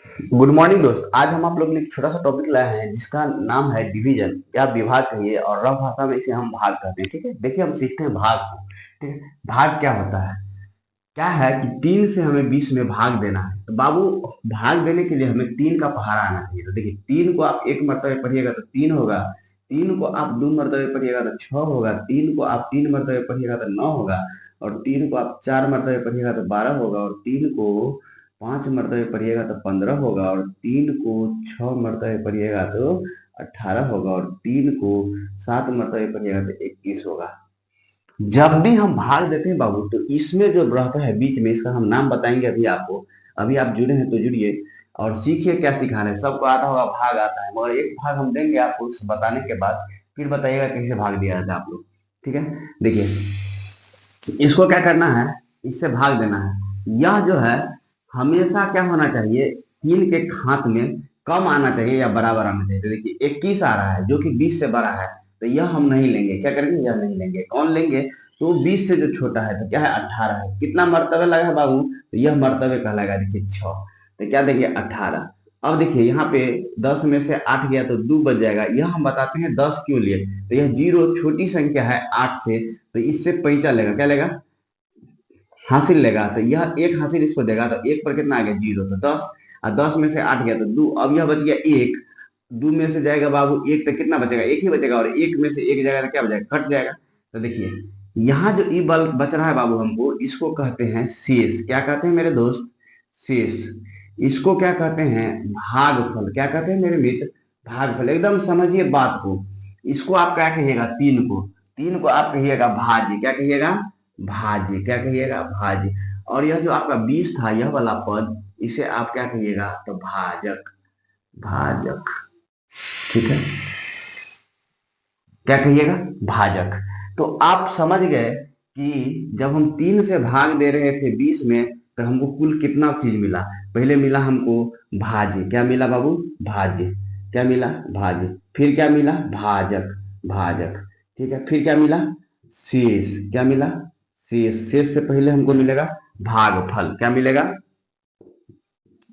Good morning दोस्त। आज हम आप लोग के लिए एक छोटा सा टॉपिक लाए हैं जिसका नाम है डिवीजन या विभाग कहिए, और रफ भाषा में इसे हम भाग कहते हैं। ठीक है, देखिए हम सीखते हैं भाग को। ठीक है, भाग क्या होता है? क्या है कि 3 से हमें 20 में भाग देना है। तो बाबू, भाग देने के लिए हमें 3 का पहाड़ा आना चाहिए। तो देखिए, 3 को आप एक मरतबे पढ़िएगा तो 3 होगा, 3 को आप 2 मरतबे पढ़िएगा तो 6 होगा, 3 को आप 3 मरतबे पढ़िएगा तो 9 होगा, और 3 को आप 4 मरतबे पढ़िएगा तो 12 होगा, और 3 को 5 मरतबे पढ़िएगा तो 15 होगा, और 3 को 6 मरतबे पढ़िएगा तो 18 होगा, और 3 को 7 मरतबे पढ़िएगा तो 21 होगा। जब भी हम भाग देते हैं बाबू, तो इसमें जो रहता है बीच में, इसका हम नाम बताएंगे अभी आपको। अभी आप जुड़े हैं तो जुड़िए और सीखिए क्या सिखा रहे हैं। सबको आता होगा, भाग आता है, मगर एक भाग हम देंगे आपको उस बताने के बाद, फिर बताइएगा कैसे भाग दिया जाता है आप लोग। ठीक है, देखिए इसको क्या करना है, इससे भाग देना है। यह जो है हमेशा क्या होना चाहिए, 3 के खात में कम आना चाहिए या बराबर आना चाहिए। तो देखिए 21 आ रहा है जो कि 20 से बड़ा है, तो यह हम नहीं लेंगे। क्या करेंगे, यह नहीं लेंगे। कौन लेंगे? तो 20 से जो छोटा है, तो क्या है 18 है। कितना मर्तबे लगा है बाबू? तो यह मर्तबे कहलाएगा। देखिए 6, तो क्या देंगे 18। अब देखिए यहाँ पे 10 में से 8 गया तो 2 बच जाएगा। यह हम बताते हैं 10 क्यों लिए, तो यह जीरो छोटी संख्या है 8 से, तो इससे पैंचा लेगा। क्या लेगा? हासिल लेगा। तो यह एक हासिल इसको देगा, तो एक पर कितना आ गया? जीरो। तो 10, और 10 में से 8 गया तो 2। अब यह बच गया एक, 2 में से जाएगा बाबू एक, तो कितना बचेगा? एक ही बचेगा, और एक में से एक जाएगा तो क्या बचेगा? कट जाएगा। तो देखिए यहाँ जो ई बल बच रहा है बाबू, हमको इसको कहते हैं शेष। क्या कहते हैं मेरे दोस्त? शेष। इसको क्या कहते हैं? भागफल। क्या कहते हैं मेरे मित्र? भागफल। एकदम समझिए बात को। इसको आप क्या कहिएगा? 3 को आप कहिएगा भाज्य। क्या कहिएगा? भाज्य। क्या कहिएगा? भाज्य। और यह जो आपका 20 था, यह वाला पद, इसे आप क्या कहिएगा? तो भाजक। भाजक। ठीक है, क्या कहिएगा? भाजक। तो आप समझ गए कि जब हम 3 से भाग दे रहे थे 20 में, तो हमको कुल कितना चीज मिला। पहले मिला हमको भाज्य। क्या मिला बाबू? भाज्य। क्या मिला? भाज्य। फिर क्या मिला? भाजक। भाजक। ठीक है, फिर क्या मिला? शेष। क्या मिला? शेष। शेष से पहले हमको मिलेगा भागफल। क्या मिलेगा?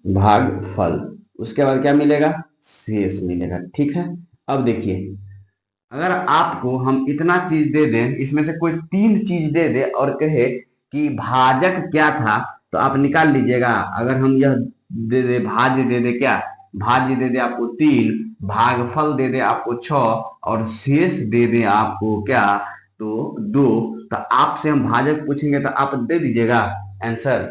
भागफल। उसके बाद क्या मिलेगा? शेष मिलेगा। ठीक है, अब देखिए, अगर आपको हम इतना चीज दे दें, इसमें से कोई 3 चीज दे दे और कहे कि भाजक क्या था, तो आप निकाल लीजिएगा। अगर हम यह दे दे, भाज्य दे दे, क्या भाज्य दे दे आपको 3, भागफल दे दे आपको 6, और शेष दे दे आपको क्या? तो 2। तो आपसे हम भाजक पूछेंगे तो आप दे दीजिएगा आंसर।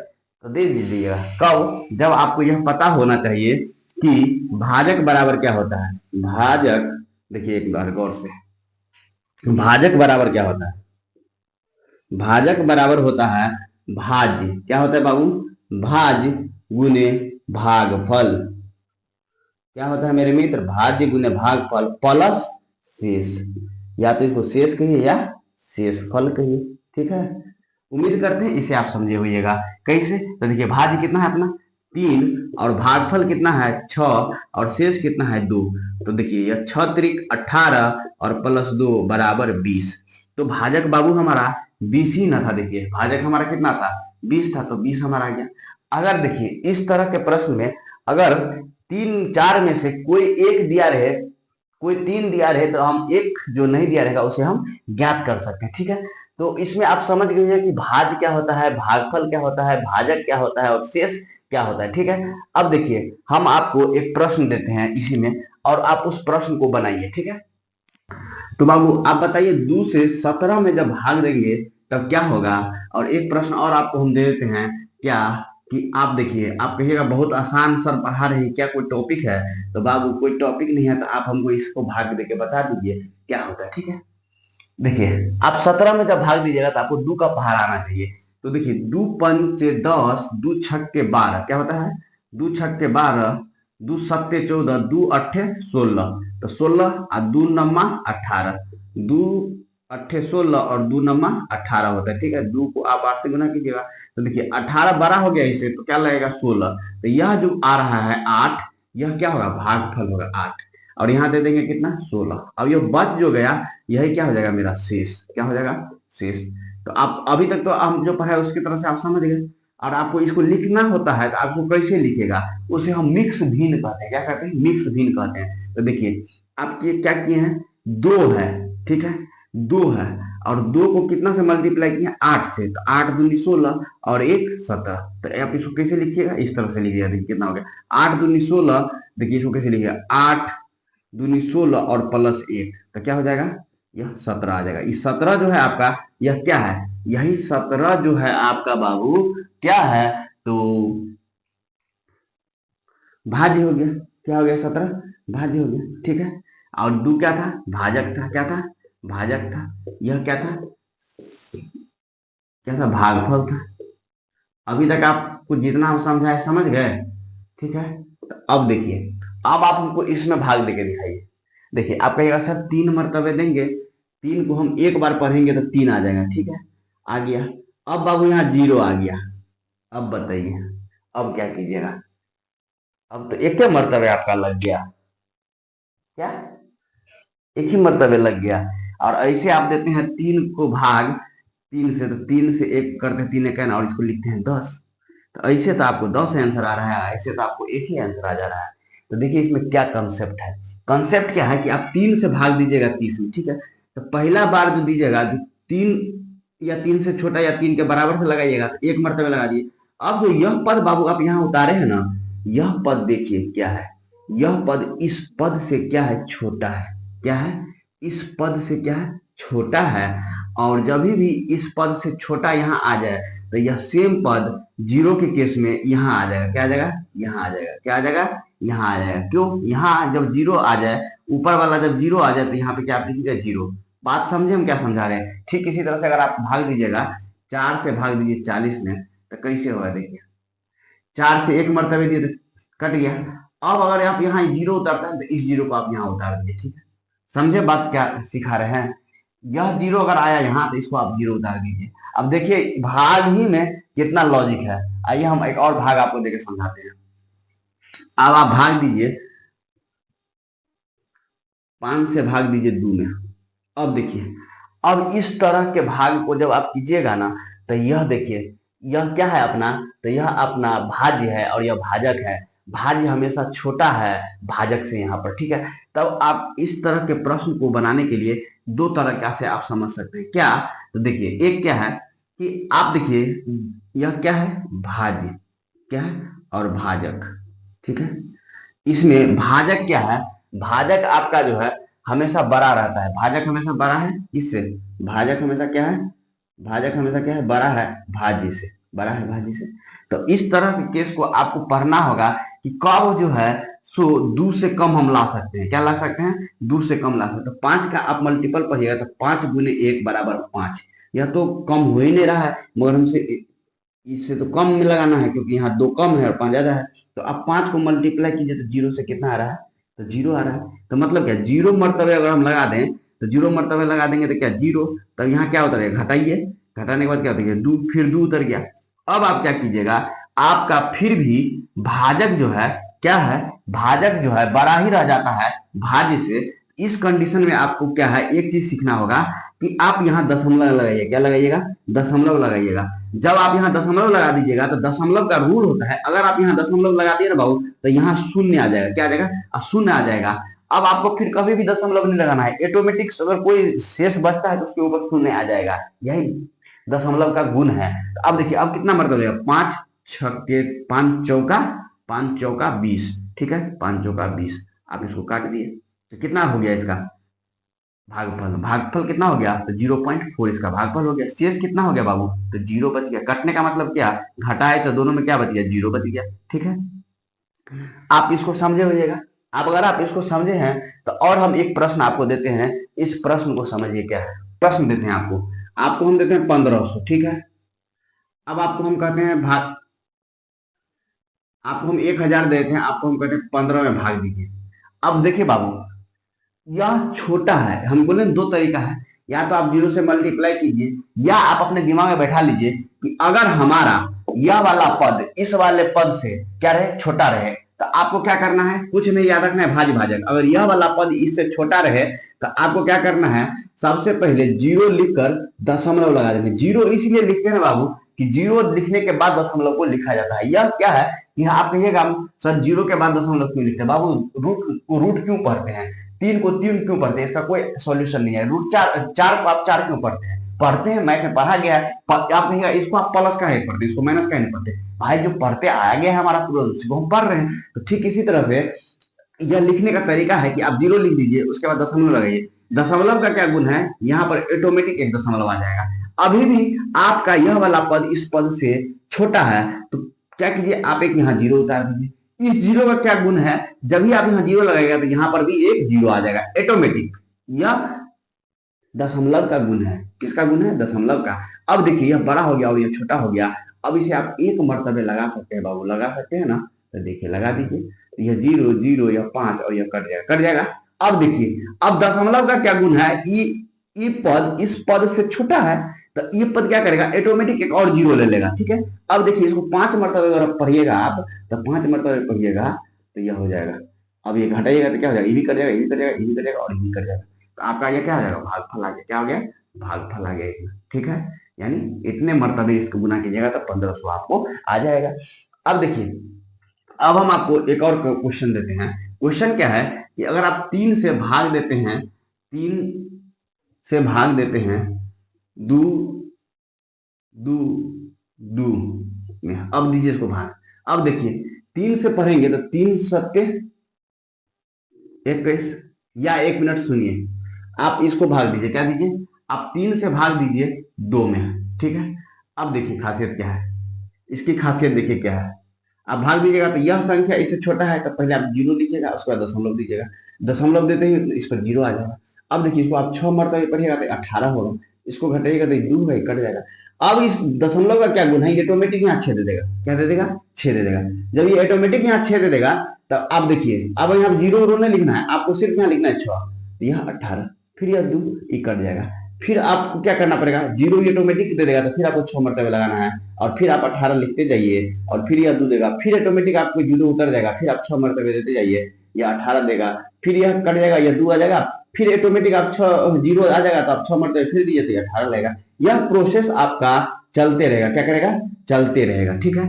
तो दे दीजिएगा कब? जब आपको यह पता होना चाहिए कि भाजक बराबर क्या होता है। भाजक, देखिए एक बार गौर से, भाजक बराबर क्या होता है? भाजक बराबर होता है भाज्य। क्या होता है बाबू? भाज्य गुने भागफल। क्या होता है मेरे मित्र? भाज्य गुने भागफल प्लस शेष। या तो इसको शेष कहिए या शेष फल कहिए। ठीक है, उम्मीद करते हैं इसे आप समझे होइएगा। कैसे? तो देखिए भाज्य कितना है अपना? 3, और भागफल कितना है? 6, और शेष कितना है? 2। तो देखिए यह 6 त्रिक 18 और प्लस 2 बराबर 20। तो भाजक बाबू हमारा 20 ही ना था। देखिए भाजक हमारा कितना था? 20 था, तो 20 हमारा आ गया। अगर देखिए इस तरह के प्रश्न में अगर 3 4 में से कोई एक दिया रहे, कोई 3 दिया रहे, तो हम एक जो नहीं दिया रहेगा उसे हम ज्ञात कर सकते हैं। ठीक है, तो इसमें आप समझ गए कि भाज्य क्या होता है, भागफल क्या होता है, भाजक क्या होता है, और शेष क्या होता है। ठीक है, अब देखिए हम आपको एक प्रश्न देते हैं इसी में, और आप उस प्रश्न को बनाइए। ठीक है, तो बाबू आप बताइए 2 से 17 में जब भाग देंगे तब क्या होगा। और एक प्रश्न और आपको हम दे देते हैं, क्या कि आप देखिए, आप कहिएगा बहुत आसान सर पढ़ा रहे हैं, क्या कोई टॉपिक है? तो बाबू कोई टॉपिक नहीं है, तो आप हमको इसको भाग देके बता दीजिए क्या होता है। ठीक है, देखिए आप 17 में जब भाग दीजिएगा तो आपको 2 का पहाड़ा आना चाहिए। तो देखिए 2 पंचे 10, 2 छक्के 12, क्या होता है? 2 छक्के 12, 2 सत्ते 14, 2 अट्ठे 16। तो 16 और 2 नम्मा 18, 2 अट्ठे 16 और 2 नम्मा 18 होता है। ठीक है, 2 को आप 8 से गुना कीजिएगा, तो देखिए 18 बड़ा हो गया इससे, तो क्या लगेगा? 16। तो यह जो आ रहा है 8, यह क्या होगा? भागफल होगा 8। और यहाँ दे देंगे कितना? 16। अब ये बच जो गया, यही क्या हो जाएगा? मेरा शेष। क्या हो जाएगा? शेष। तो आप अभी तक तो हम जो पढ़ा है उसकी तरह से आप समझ गए। और आपको इसको लिखना होता है तो आपको कैसे लिखेगा, उसे हम मिक्स भिन्न कहते हैं। क्या कहते हैं? मिक्स भिन्न कहते हैं। तो देखिए आपके क्या किए हैं, दो है, ठीक है, दो है, और दो को कितना से मल्टीप्लाई किया, 8 से, तो 8 दूनी 16 और एक 17। तो आप इसको कैसे लिखिएगा, इस तरह से लिखिएगा। देखिए कितना हो गया, 8 दूनी 16। देखिए इसको कैसे लिखिएगा, 8 दूनी 16 और प्लस 1, तो क्या हो जाएगा, यह 17 आ जाएगा। इस 17 जो है आपका, यह क्या है, यही 17 जो है आपका बाबू क्या है, तो भाज्य हो गया। क्या हो गया, 17 भाज्य हो गया, ठीक है। और दो क्या था, भाजक था। क्या था, भाजक था। यह क्या था, क्या था, भागफल था। अभी तक आपको जितना हम समझाए समझ गए, ठीक है। तो अब देखिए, अब आप हमको इसमें भाग देके दिखाइए। देखिए आप कहिएगा सर 3 मरतबे देंगे, 3 को हम एक बार पढ़ेंगे तो 3 आ जाएगा, ठीक है, आ गया। अब बाबू यहाँ 0 आ गया। अब बताइए, अब क्या कीजिएगा, अब तो एक ही मरतबे आपका लग गया। क्या, एक ही मरतबे लग गया। और ऐसे आप देते हैं 3 को भाग 3 से, तो 3 से 1 करते 3 एक और इसको लिखते हैं 10। तो ऐसे तो आपको 10 आंसर आ रहा है, ऐसे तो आपको एक ही आंसर आ जा रहा है। तो देखिए इसमें क्या कंसेप्ट है। कंसेप्ट क्या है कि आप 3 से भाग दीजिएगा 30 में, ठीक है। तो पहला बार जो दीजिएगा, जो 3 या 3 से छोटा या 3 के बराबर से लगाइएगा, तो एक मरतबे लगा दिए। अब जो यह पद बाबू आप यहाँ उतारे हैं ना, यह पद देखिए क्या है, यह पद इस पद से क्या है, छोटा है। क्या है, इस पद से क्या है, छोटा है। और जब भी इस पद से छोटा यहाँ आ जाए, तो यह सेम पद 0 के केस में यहाँ आ जाएगा। क्या आ जाएगा, यहाँ आ जाएगा। क्या आ जाएगा, यहाँ आ जाएगा। क्यों, यहाँ जब 0 आ जाए, ऊपर वाला जब 0 आ जाए, तो यहाँ पे क्या आप लिखिएगा, 0। बात समझे हम क्या समझा रहे हैं। ठीक इसी तरह से अगर आप भाग दीजिएगा, 4 से भाग दीजिए 40 में, तो कैसे होगा देखिए, 4 से 1 मरतबे दिए तो कट गया। अब अगर आप यहाँ 0 उतारते हैं, तो इस 0 को आप यहाँ उतार दीजिए, ठीक है। समझे बात क्या सिखा रहे हैं। यह 0 अगर आया यहाँ, तो इसको आप 0 उतार दीजिए। अब देखिए भाग ही में कितना लॉजिक है। आइए हम एक और भाग आपको देके समझाते हैं। अब आप भाग दीजिए, 5 से भाग दीजिए 2 में। अब देखिए, अब इस तरह के भाग को जब आप कीजिएगा ना, तो यह देखिए, यह क्या है अपना, तो यह अपना भाज्य है और यह भाजक है। भाज्य हमेशा छोटा है भाजक से यहाँ पर, ठीक है। तब आप इस तरह के प्रश्न को बनाने के लिए दो तरीका से आप समझ सकते हैं। क्या, तो देखिए एक क्या है कि आप देखिए, यह क्या है, भाज्य, क्या है, और भाजक, ठीक है। इसमें भाजक क्या है, भाजक आपका जो है हमेशा बड़ा रहता है। भाजक हमेशा बड़ा है किससे, भाजक हमेशा क्या है, भाजक हमेशा क्या है, बड़ा है भाज्य से, बड़ा है भाज्य से। तो इस तरह के केस को आपको पढ़ना होगा कि कब जो है सो 2 से कम हम ला सकते हैं। क्या ला सकते हैं, 2 से कम ला सकते हैं। तो 5 का आप मल्टीपल पढ़िएगा, तो 5 गुने 1 बराबर 5। यह तो कम हो ही नहीं रहा है, मगर हमसे इससे तो कम में लगाना है, क्योंकि यहाँ 2 कम है और 5 ज्यादा है। तो आप 5 को मल्टीप्लाई कीजिए, तो 0 से कितना आ रहा है, तो 0 आ रहा है। तो मतलब क्या, 0 मरतबे अगर हम लगा दें, तो 0 मरतबे लगा देंगे तो क्या 0, तब यहाँ क्या उतरेगा, घटाइए, घटाने के बाद क्या उतरेगा, 2, फिर 2 उतर गया। अब आप क्या कीजिएगा, आपका फिर भी भाजक जो है क्या है, भाजक जो है बड़ा ही रह जाता है भाज्य से। इस कंडीशन में आपको क्या है, एक चीज सीखना होगा कि आप यहाँ दशमलव लगाइए। क्या लगाइएगा, दशमलव लगाइएगा। जब आप यहाँ दशमलव लगा दीजिएगा, तो दशमलव का रूल होता है, अगर आप यहाँ दशमलव लगा दिए ना बाबू, तो यहाँ शून्य आ जाएगा। क्या आ जाएगा, शून्य आ जाएगा। अब आपको फिर कभी भी दशमलव नहीं लगाना है, ऑटोमेटिक अगर कोई शेष बचता है तो उसके ऊपर शून्य आ जाएगा। यही दशमलव का गुण है। तो अब देखिए, अब कितना मरतबा है, 5 छक्के 5 चौका, 5 चौका 20, ठीक है, 5 चौका 20। आप इसको काट दिए, तो कितना हो गया इसका भागफल, भागफल कितना हो गया, तो 0.4 इसका भागफल हो गया। शेष कितना हो गया बाबू, तो 0 बच गया। कटने का मतलब क्या, घटाए तो दोनों में क्या बच गया, 0 बच गया, ठीक है। आप इसको समझे होइएगा। आप अगर आप इसको समझे हैं, तो और हम एक प्रश्न आपको देते हैं, इस प्रश्न को समझिए क्या है। प्रश्न देते हैं आपको, आपको हम देते हैं 1500, ठीक है। अब आपको हम कहते हैं भाग, आपको हम 1000 देते हैं, आपको हम कहते हैं 15 में भाग दीजिए। अब देखिए बाबू, यह छोटा है, हम बोले दो तरीका है, या तो आप 0 से मल्टीप्लाई कीजिए, या आप अपने दिमाग में बैठा लीजिए कि अगर हमारा यह वाला पद इस वाले पद से क्या रहे, छोटा रहे, तो आपको क्या करना है, कुछ नहीं याद रखना है, भाज्य भाजक। अगर यह वाला पद इससे छोटा रहे, तो आपको क्या करना है, सबसे पहले 0 लिखकर दशमलव लगा देंगे। 0 इसलिए लिखते हैं बाबू कि जीरो लिखने के बाद दशमलव को लिखा जाता है। यह क्या है कि आप कहिएगा सर जीरो के बाद दशमलव क्यों लिखते हैं बाबू, रूट क्यों पढ़ते हैं, 3 को 3 क्यों पढ़ते हैं, इसका कोई सॉल्यूशन नहीं है। रूट 4 को आप 4 क्यों पढ़ते हैं, पढ़ते हैं, मैथ में पढ़ा गया है। आप कहिएगा इसको आप प्लस का है पढ़ते, इसको माइनस का नहीं पढ़ते। भाई जो पढ़ते आ गया है हमारा पूरा, उसको हम पढ़ रहे हैं। तो ठीक इसी तरह से यह लिखने का तरीका है कि आप जीरो लिख दीजिए, उसके बाद दशमलव लगाइए। दशमलव का क्या गुण है, यहाँ पर ऑटोमेटिक एक दशमलव आ जाएगा। अभी भी आपका यह वाला पद इस पद से छोटा है, तो क्या कीजिए आप एक यहाँ जीरो उतार दीजिए। इस जीरो का क्या गुण है, जब भी आप यहाँ जीरो लगाएगा तो यहाँ पर भी एक जीरो आ जाएगा ऑटोमेटिक। यह दशमलव का गुण है। किसका गुण है, दशमलव का। अब देखिए यह बड़ा हो गया और यह छोटा हो गया। अब इसे आप एक मर्तबे लगा सकते हैं बाबू, लगा सकते हैं ना, तो देखिए लगा दीजिए। यह 0 0 यह 5 और यह कट जाएगा। अब देखिए अब दशमलव का क्या गुण है, ई पद इस पद से छोटा है, तो ये पद क्या करेगा, ऑटोमेटिक एक और जीरो ले लेगा। ठीक है, अब देखिए इसको 5 मरतबे अगर पढ़िएगा आप, तो 5 मरतबे पढ़िएगा तो यह हो जाएगा। अब ये घटाइएगा तो क्या हो जाएगा, ये भी कट जाएगा, ये भी कट जाएगा, ये भी कट जाएगा और ये भी कट जाएगा। तो आपका ये क्या हो जाएगा, भागफल आ गया। क्या हो गया, भागफल आ गया। ठीक है, यानी इतने मरतबे इसको गुना कीजिएगा तो 1500 आपको आ जाएगा। अब देखिए अब हम आपको एक और क्वेश्चन देते हैं। क्वेश्चन क्या है कि अगर आप 3 से भाग देते हैं, 3 से भाग देते हैं दू दू दू में, अब दीजिए इसको भाग। अब देखिए 3 से पढ़ेंगे तो 3 सत्य 21, या 1 मिनट सुनिए, आप इसको भाग दीजिए। क्या दीजिए, आप 3 से भाग दीजिए 2 में। ठीक है, अब देखिए खासियत क्या है, इसकी खासियत देखिए क्या है। आप भाग दीजिएगा तो यह संख्या इससे छोटा है, तो पहले आप जीरो लीजिएगा, उसके बाद दशमलव दीजिएगा। दशमलव देते ही तो इस पर जीरो आ जाएगा। अब देखिए इसको आप 6 मरतबे पढ़िएगा तो 18 होगा, इसको घटाइएगा तो 2 है, कट जाएगा। अब इस दशमलव का क्या गुण है, ये ऑटोमेटिक यहाँ 6 दे देगा। क्या दे देगा, 6 दे देगा। जब ये ऑटोमेटिक यहाँ 6 दे देगा, तो आप देखिए अब यहाँ जीरो नहीं लिखना है आपको, सिर्फ यहाँ लिखना है 6, यहाँ 18, फिर यह 2 ये कट जाएगा। फिर आपको क्या करना पड़ेगा, जीरो ऑटोमेटिक दे देगा, तो फिर आपको 6 मरतबे लगाना है, और फिर आप 18 लिखते जाइए, और फिर यह 2 देगा, फिर ऑटोमेटिक आपको जीरो उतर जाएगा, फिर आप 6 मरतबे देते जाइए, यह 18 देगा, फिर यह कट जाएगा, यह 2 आ जाएगा, फिर ऑटोमेटिक आप 6 जीरो आ जाएगा, तो आप 6 मरतबे फिर दीजिए तो 18 लगेगा। यह प्रोसेस आपका चलते रहेगा। क्या करेगा, चलते रहेगा। ठीक है,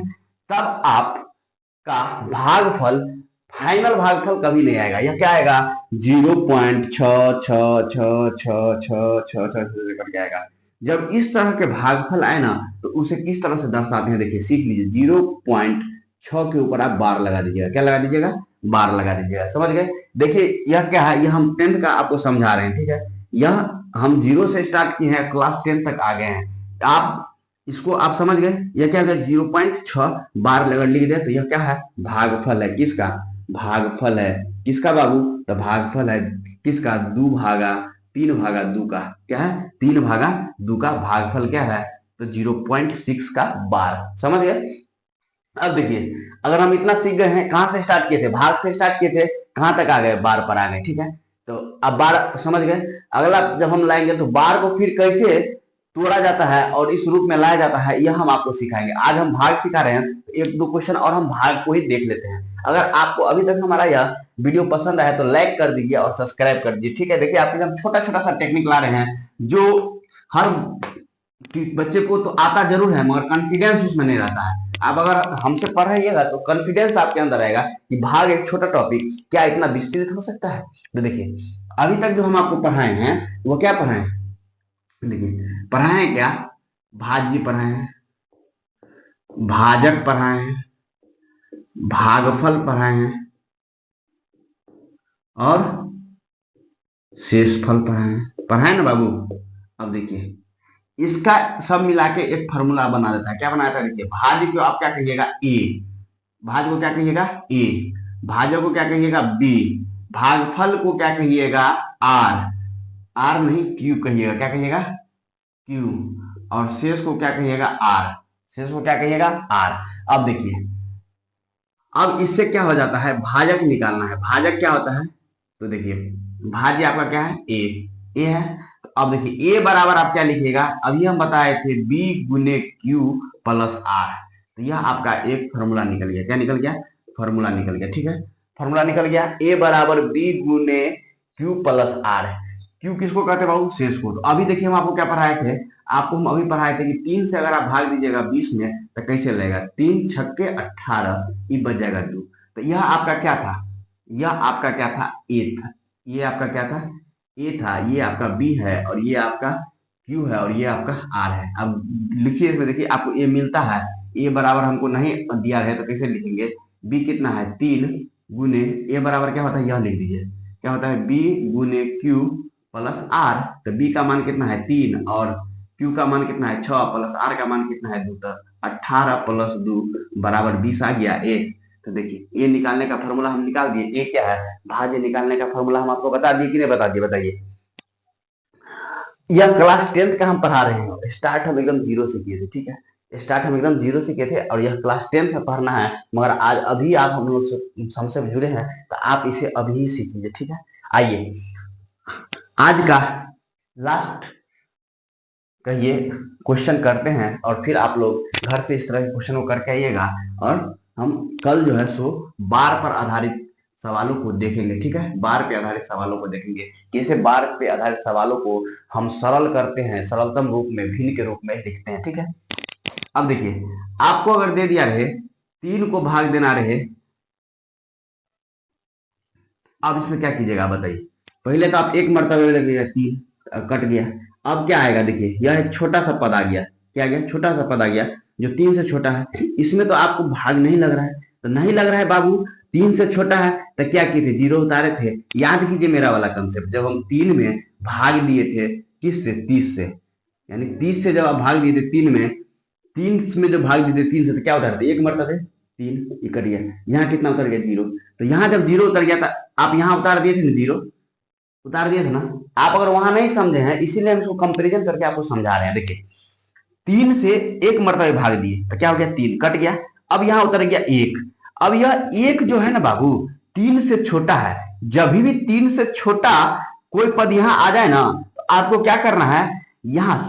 तब आपका भागफल, फाइनल भागफल कभी नहीं आएगा। यह क्या आएगा, 0.66666 करके आएगा। जब इस तरह के भागफल आए ना, तो उसे किस तरह से दर्शाते हैं, देखिए सीख लीजिए। 0.6 के ऊपर आप बार लगा दीजिएगा। क्या लगा दीजिएगा, बार लगा दीजिएगा। समझ गए। देखिए यह क्या है, यह हम 10th का आपको समझा रहे हैं। ठीक है, यह हम 0 से स्टार्ट किए हैं, क्लास 10 तक आ गए हैं। आप इसको आप समझ गए। यह क्या है, 0.6 बार लगा लिख दे तो यह क्या है, भागफल है। किसका, भागफल है। किसका बाबू, तो भागफल है किसका, 2 भागा 3 भागा 2 का। क्या है, 3 भागा 2 का भागफल क्या है, तो 0.6 का बार। समझ गए। अब देखिए अगर हम इतना सीख गए हैं, कहां से स्टार्ट किए थे, भाग से स्टार्ट किए थे, कहां तक आ गए, बार पर आ गए। ठीक है, तो अब बार समझ गए। अगला जब हम लाएंगे तो बार को फिर कैसे तोड़ा जाता है और इस रूप में लाया जाता है, यह हम आपको सिखाएंगे। आज हम भाग सिखा रहे हैं, तो 1-2 क्वेश्चन और हम भाग को ही देख लेते हैं। अगर आपको अभी तक हमारा यह वीडियो पसंद आया तो लाइक कर दीजिए और सब्सक्राइब कर दीजिए। ठीक है, देखिए आपके हम छोटा छोटा सा टेक्निक ला रहे हैं, जो हर बच्चे को तो आता जरूर है, मगर कॉन्फिडेंस उसमें नहीं रहता है। आप अगर हमसे पढ़ाइएगा तो कॉन्फिडेंस आपके अंदर आएगा कि भाग एक छोटा टॉपिक क्या इतना विस्तृत हो सकता है। तो देखिए अभी तक जो हम आपको पढ़ाए हैं वो क्या पढ़ाए हैं, देखिए पढ़ाए हैं क्या, भाज्य पढ़ाए हैं, भाजक पढ़ाए हैं, भागफल पढ़ाए हैं और शेषफल पढ़ाए ना बाबू। अब देखिए इसका सब मिला के एक फॉर्मूला बना देता है। क्या बनाया था, देखिए भाज्य को आप क्या कहिएगा, ए, भाज्य को क्या कहिएगा, ए, भाजक को क्या कहिएगा, बी, भागफल को क्या कहिएगा, आर, आर नहीं क्यू कहिएगा। क्या कहिएगा, क्यू, और शेष को क्या कहिएगा, आर, शेष को क्या कहिएगा, आर। अब देखिए अब इससे क्या हो जाता है, भाजक निकालना है। भाजक क्या होता है, तो देखिए भाज्य आपका क्या है, ए है। अब देखिए ए बराबर आप क्या लिखिएगा, अभी हम बताए थे बी गुने क्यू प्लस आर। तो यह आपका एक फॉर्मूला निकल गया। क्या निकल गया, फॉर्मूला निकल गया। ठीक है, फॉर्मूला निकल गया, ए बराबर बी गुने क्यू प्लस आर। क्यू किसको कहते हैं बाबू, शेष को। तो अभी देखिए हम आपको क्या पढ़ाए थे, आपको हम अभी पढ़ाए थे कि 3 से अगर आप भाग दीजिएगा 20 में तो कैसे लगेगा, 3 छक्के 18, ये बच जाएगा 2। तो यह आपका क्या था, यह आपका क्या था, ए था। ये आपका क्या था, ए था। ये आपका बी है और ये आपका क्यू है और ये आपका आर है। अब लिखिए इसमें, देखिए आपको ए मिलता है, ए बराबर हमको नहीं दिया है तो कैसे लिखेंगे, बी कितना है 3 गुने ए बराबर क्या होता है, यह लिख दीजिए, क्या होता है बी गुने क्यू प्लस आर। तो बी का मान कितना है 3 और क्यू का मान कितना है 6 प्लस आर का मान कितना है 2। तो 18 प्लस 2 बराबर 20 आ गया ए। तो देखिए ए निकालने का फॉर्मूला हम निकाल दिए। ए क्या है, भाज्य निकालने का फॉर्मूला हम आपको बता दिए कि नहीं बता दिए, बताइए। यह क्लास 10th का हम पढ़ा रहे हैं। स्टार्ट हम एकदम जीरो से किए थे, ठीक है, स्टार्ट हम एकदम जीरो से किए थे और यह क्लास 10th में पढ़ना है। मगर आज अभी आप हम लोग से हमसे जुड़े हैं तो आप इसे अभी ही सीखिए, ठीक है। आइए आज का लास्ट कहिए क्वेश्चन करते हैं और फिर आप लोग घर से इस तरह के क्वेश्चन को करके आइएगा और हम कल जो है सो बार पर आधारित सवालों को देखेंगे, ठीक है। बार पे आधारित सवालों को देखेंगे, कैसे बार पे आधारित सवालों को हम सरल करते हैं, सरलतम रूप में भिन्न के रूप में लिखते हैं, ठीक है। अब देखिए आपको अगर दे दिया रहे 3 को भाग देना रहे, अब इसमें क्या कीजिएगा बताइए। पहले तो आप एक मरतबे में लगेगा 3 कट गया। अब क्या आएगा, देखिए यह एक छोटा सा पद आ गया, क्या आ गया, छोटा सा पद आ गया जो 3 से छोटा है। इसमें तो आपको भाग नहीं लग रहा है, तो नहीं लग रहा है बाबू, 3 से छोटा है तो क्या किए थे, 0 उतारे थे। याद कीजिए मेरा वाला कंसेप्ट, जब हम 3 में भाग दिए थे किस से, 30 से, यानी 30 से जब आप भाग दिए थे 3 में, 3 में जब भाग दिए थे 3 से तो क्या उतारे थे, एक मरतबे 3 कट गया। यहाँ कितना उतर गया, 0। तो यहाँ जब 0 उतर गया था, आप यहाँ उतार दिए थे ना, 0 उतार दिए थे ना। आप अगर वहां नहीं समझे हैं इसीलिए हम इसको कंपेरिजन करके आपको समझा रहे हैं। देखिए 3 से एक मरतबे भाग दिए तो क्या हो गया, 3 कट गया। अब यहाँ उतर गया 1। अब यह 1 जो है ना बाबू 3 से छोटा है। जब भी 3 से छोटा कोई पद यहाँ आ जाए ना तो आपको क्या करना है, यहाँ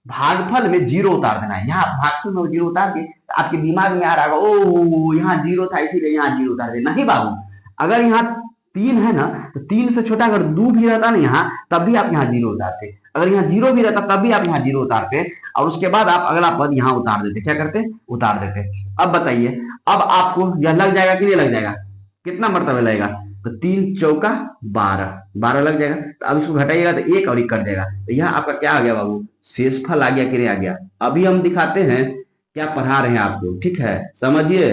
भागफल में 0 उतार देना है। यहाँ भागफल में 0 उतार के आपके दिमाग में आ रहा होगा ओ यहाँ 0 था इसीलिए यहाँ 0 उतार दे। नहीं बाबू, अगर यहाँ 3 है ना तो 3 से छोटा अगर 2 भी रहता ना यहाँ, तब भी आप यहाँ 0 उतारते। अगर यहाँ 0 भी रहता तब भी आप यहाँ 0 उतारते और उसके बाद आप अगला पद यहाँ उतार देते। क्या करते, उतार देते। अब बताइए, अब आपको यह लग जाएगा कि नहीं लग जाएगा, कितना मरतबे लगेगा, तो 3 चौका 12 लग जाएगा। तो अब इसको घटाइएगा तो 1 और 1 कट जाएगा। तो यहाँ आपका क्या आ गया बाबू, शेषफल आ गया कि नहीं आ गया। अभी हम दिखाते हैं क्या पढ़ा रहे हैं आपको, ठीक है, समझिए।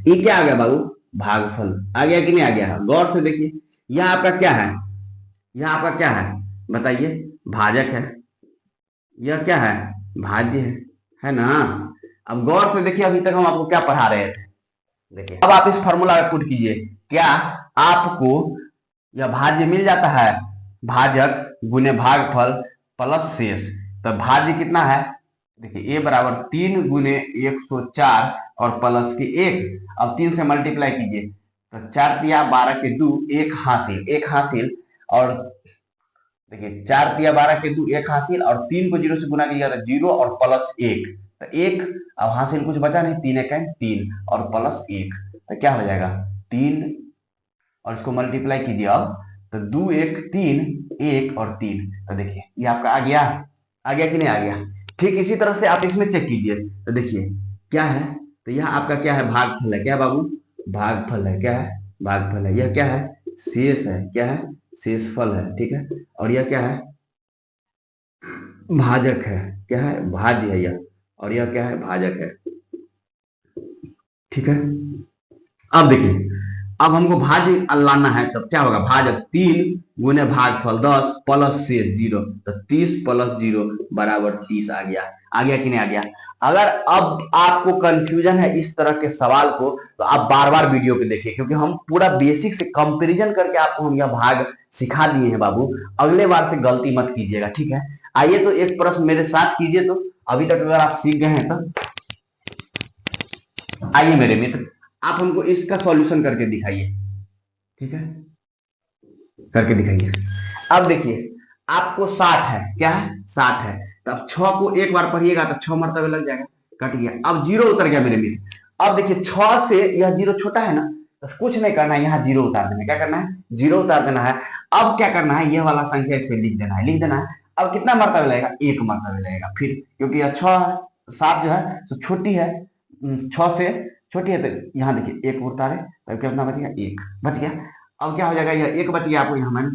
ये क्या आ गया बाबू, भागफल आ गया कि नहीं आ गया, गौर से देखिए। यहाँ आपका क्या है, यहाँ आपका क्या है बताइए, भाजक है। यह क्या है, भाज्य है ना। अब गौर से देखिए, अभी तक हम आपको क्या पढ़ा रहे थे, देखिए अब आप इस फॉर्मूला में पुट कीजिए, क्या आपको यह भाज्य मिल जाता है, भाजक गुने भागफल प्लस शेष। तो भाज्य कितना है, देखिए a बराबर 3 गुने 104 और प्लस के 1। अब 3 से मल्टीप्लाई कीजिए तो 4 तिया 12 के 2, 1 हासिल, 1 हासिल। और देखिए 4 तिया 12 के 2, 1 हासिल और 3 को 0 से गुना कीजिएगा तो 0 और प्लस 1 तो 1। अब हासिल कुछ बचा नहीं, 3 1 3 और प्लस 1 तो क्या हो जाएगा 3 और इसको मल्टीप्लाई कीजिए अब तो 2 1 3 1 और 3। तो देखिए ये आपका आ गया कि नहीं आ गया। ठीक इसी तरह से आप इसमें चेक कीजिए तो देखिए क्या है, तो यह आपका क्या है, भागफल है। क्या बाबू, भागफल है। क्या है, भागफल है। यह क्या है, शेष है। क्या है, शेषफल है, ठीक है। और यह क्या है, भाजक है। क्या है, भाज्य है यह। और यह क्या है, भाजक है, ठीक है। अब देखिए, अब हमको भाज्य लाना है तब क्या होगा, भाजक 3 गुने भागफल 10 प्लस शेष 0। तो 30 प्लस 0 बराबर 30 आ गया कि नहीं आ गया। अगर अब आपको कंफ्यूजन है इस तरह के सवाल को तो आप बार बार वीडियो को देखिए, क्योंकि हम पूरा बेसिक से कंपैरिजन करके आपको हम यह भाग सिखा दिए हैं बाबू। अगले बार से गलती मत कीजिएगा, ठीक है। आइए तो एक प्रश्न मेरे साथ कीजिए, तो अभी तक अगर आप सीख गए हैं तो आइए मेरे मित्र, आप हमको इसका सॉल्यूशन करके दिखाइए, ठीक है, करके दिखाइए। अब देखिए आपको 60 है, क्या है 60 है। तो अब 6 को एक बार पढ़िएगा तो 6 मरतबे लग जाएगा, कट गया। अब 0 उतर गया मेरे मित्र। अब देखिए 6 से यह 0 छोटा है ना, तो कुछ नहीं करना है, यहाँ 0 उतार देना है। क्या करना है, 0 उतार देना है। अब क्या करना है, यह वाला संख्या इस पे लिख देना है, लिख देना है। अब कितना मरतबा लगेगा, एक मरतबा लगेगा फिर, क्योंकि यह 6 है, 7 जो है तो छोटी है, 6 से छोटी है, तो यहाँ देखिए एक उड़ता है, तब कितना बचेगा, एक बच गया। अब क्या हो जाएगा, यह एक बच गया, आपको यहाँ माइनस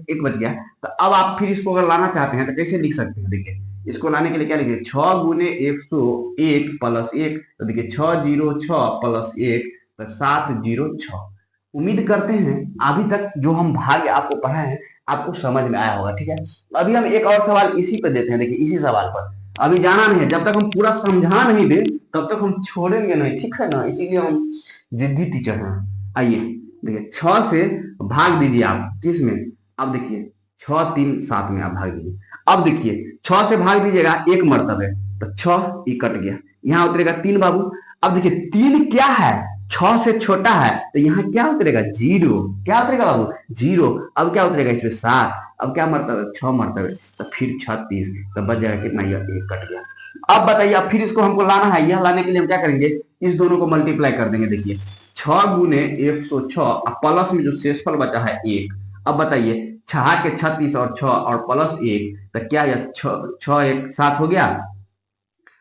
एक बच गया। तो अब आप फिर इसको अगर लाना चाहते हैं तो कैसे लिख सकते हैं, देखिए इसको लाने के लिए क्या लिखिए, 6 गुने 101 प्लस 1, तो देखिए 606 प्लस 1 तो 706। उम्मीद करते हैं अभी तक जो हम भाग्य आपको पढ़ाए हैं आपको समझ में आया होगा, ठीक है। अभी हम एक और सवाल इसी पे देते हैं, देखिए इसी सवाल पर अभी जाना नहीं है, जब तक हम पूरा समझा नहीं दे तब तक हम छोड़ेंगे नहीं, ठीक है ना, इसीलिए हम जिद्दी टीचर हैं। आइए देखिए, 6 से भाग दीजिए आप किसमें, अब देखिए 6 3 7 में आप भाग दीजिए। अब देखिए 6 से भाग दीजिएगा एक मरतबे, तो 6 ये कट गया, यहाँ उतरेगा 3 बाबू। अब देखिए 3 क्या है, 6 से छोटा है, तो यहाँ क्या उतरेगा, 0। क्या उतरेगा बाबू, 0। अब क्या उतरेगा इसमें, 7। अब क्या मरतबे, 6 मरतबे, तो फिर 36, तो बच जाएगा कितना, यह 1 कट गया। अब बताइए, अब फिर इसको हमको लाना है, यह लाने के लिए हम क्या करेंगे, इस दोनों को मल्टीप्लाई कर देंगे। देखिए 6 गुने 106, अब प्लस में जो शेषफल बचा है 1। अब बताइए 6 के 36 और 6 और प्लस 1, तो क्या यह 6 1 7 हो गया,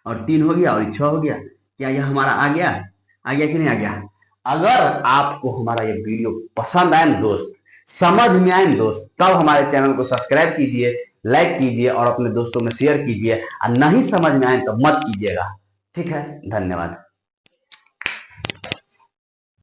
और 3 हो गया, और 6 हो गया। क्या यह हमारा आ गया, आ गया कि नहीं आ गया। अगर आपको हमारा ये वीडियो पसंद आए दोस्त, समझ में आए दोस्त, तब हमारे चैनल को सब्सक्राइब कीजिए, लाइक कीजिए और अपने दोस्तों में शेयर कीजिए, और नहीं समझ में आए तो मत कीजिएगा, ठीक है। धन्यवाद।